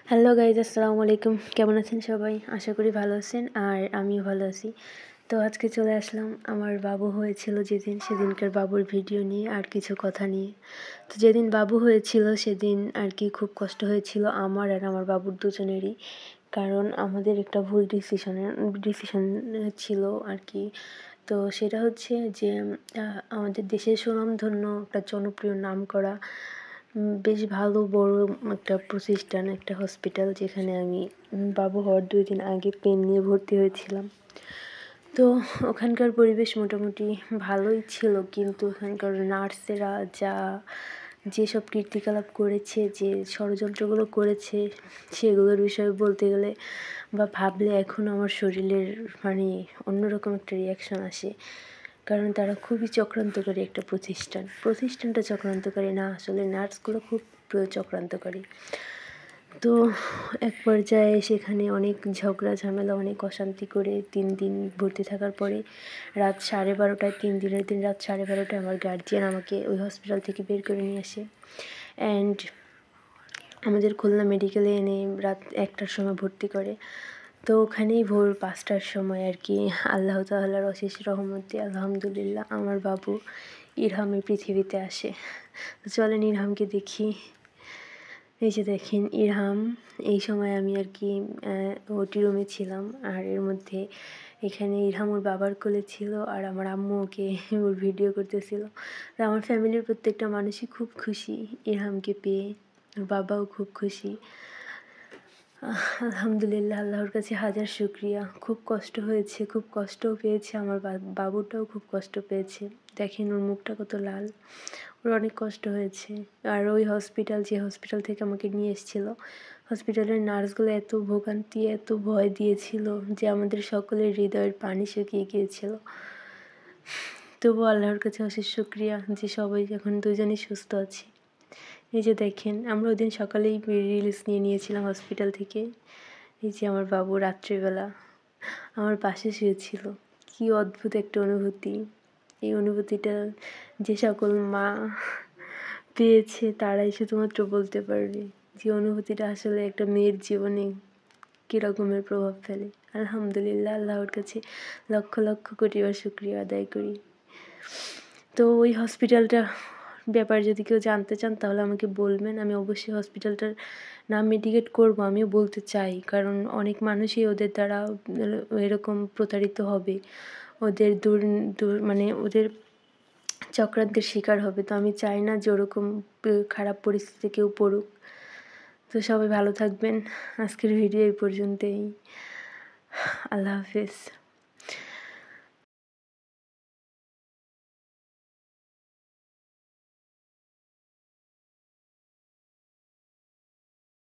Hello guys, আসসালামু আলাইকুম। কেমন আছেন সবাই? আশা করি ভালো আছেন, আর আমিও ভালো আছি। তো আজকে চলে আসলাম আমার বাবু হয়েছিল সেদিনকার বাবুর ভিডিও নিয়ে আর কিছু কথা নিয়ে। তো যেদিন বাবু হয়েছিল সেদিন আর কি খুব কষ্ট হয়েছিল আমার আর আমার বাবুর দুজনেরই, কারণ আমাদের একটা ভুল ডিসিশন ছিল আর কি। তো সেটা হচ্ছে যে আমাদের দেশের সুনামধন্য একটা জনপ্রিয় নামকরা বেশ ভালো বড় একটা প্রতিষ্ঠান, একটা হসপিটাল, যেখানে আমি বাবু হওয়ার 2 দিন আগে পেন নিয়ে ভর্তি হয়েছিলাম। তো ওখানকার পরিবেশ মোটামুটি ভালোই ছিল, কিন্তু ওখানকার নার্সেরা যেসব কীর্তিকলাপ করেছে, যে ষড়যন্ত্রগুলো করেছে, সেগুলোর বিষয়ে বলতে গেলে বা ভাবলে এখন আমার শরীরের অন্যরকম একটা রিয়াকশান আসে। কারণ তারা খুবই চক্রান্তকারী একটা প্রতিষ্ঠানটা চক্রান্তকারী না, আসলে নার্সগুলো খুব চক্রান্তকারী। তো এক পর্যায়ে সেখানে অনেক ঝগড়া ঝামেলা, অনেক অশান্তি করে 3 দিন ভর্তি থাকার পরে রাত 12:30টায়, 3 দিনের দিন রাত 12:30টায় আমার গার্জিয়ান আমাকে ওই হসপিটাল থেকে বের করে নিয়ে আসে অ্যান্ড আমাদের খুলনা মেডিকেলে এনে রাত 1টার সময় ভর্তি করে। তো ওখানেই ভোর 5টার সময় আর কি আল্লাহ তাআলার অশেষ রহমতে আলহামদুলিল্লাহ আমার বাবু ইরহাম এই পৃথিবীতে আসে। তো চলেন ইরহামকে দেখি। এই যে দেখেন ইরহাম। এই সময় আমি আর কি ওটি রুমে ছিলাম, আর এর মধ্যে এখানে ইরহাম ওর বাবার কোলে ছিল, আর আমার আম্মু ওকে ওর ভিডিও করতেছিল। তো আমার ফ্যামিলির প্রত্যেকটা মানুষই খুব খুশি ইরহামকে পেয়ে, ওর বাবাও খুব খুশি। আলহামদুলিল্লাহ, আল্লাহর কাছে হাজার শুকরিয়া। খুব কষ্ট হয়েছে, খুব কষ্টও পেয়েছে আমার বাবুটাও খুব কষ্ট পেয়েছে। দেখেন ওর মুখটা কত লাল, ওর অনেক কষ্ট হয়েছে। আর ওই যে হসপিটাল থেকে আমাকে নিয়ে এসেছিল, হসপিটালের নার্সগুলো এত ভোগান্তি, এত ভয় দিয়েছিল যে আমাদের সকলের হৃদয়ের পানি শুকিয়ে গিয়েছিল। তবুও আল্লাহর কাছে অশেষ শুকরিয়া যে সবাই এখন দুজনেই সুস্থ আছি। এই যে দেখেন, আমরা ওই দিন সকালেই রিলিজ নিয়েছিলাম হসপিটাল থেকে। এই যে আমার বাবু রাত্রিবেলা আমার পাশে শুয়েছিল। কী অদ্ভুত একটা অনুভূতি! এই অনুভূতিটা যে সকল মা পেয়েছে তারাই শুধুমাত্র বলতে পারবে যে অনুভূতিটা আসলে একটা মেয়ের জীবনে কী রকমের প্রভাব ফেলে। আলহামদুলিল্লাহ, আল্লাহর কাছে লক্ষ লক্ষ কোটিবার শুকরিয়া আদায় করি। তো ওই হসপিটালটার ব্যাপারে যদি কেউ জানতে চান তাহলে আমাকে বলবেন, আমি অবশ্যই হসপিটালটার নাম মিটিগেট করব, আমিও বলতে চাই। কারণ অনেক মানুষই ওদের দ্বারা এরকম প্রতারিত হবে, ওদের ওদের চক্রান্তের শিকার হবে। তো আমি চাই না যে ওরকম খারাপ পরিস্থিতিতে কেউ পড়ুক। তো সবাই ভালো থাকবেন। আজকের ভিডিও এই পর্যন্তই। আল্লাহ হাফেজ।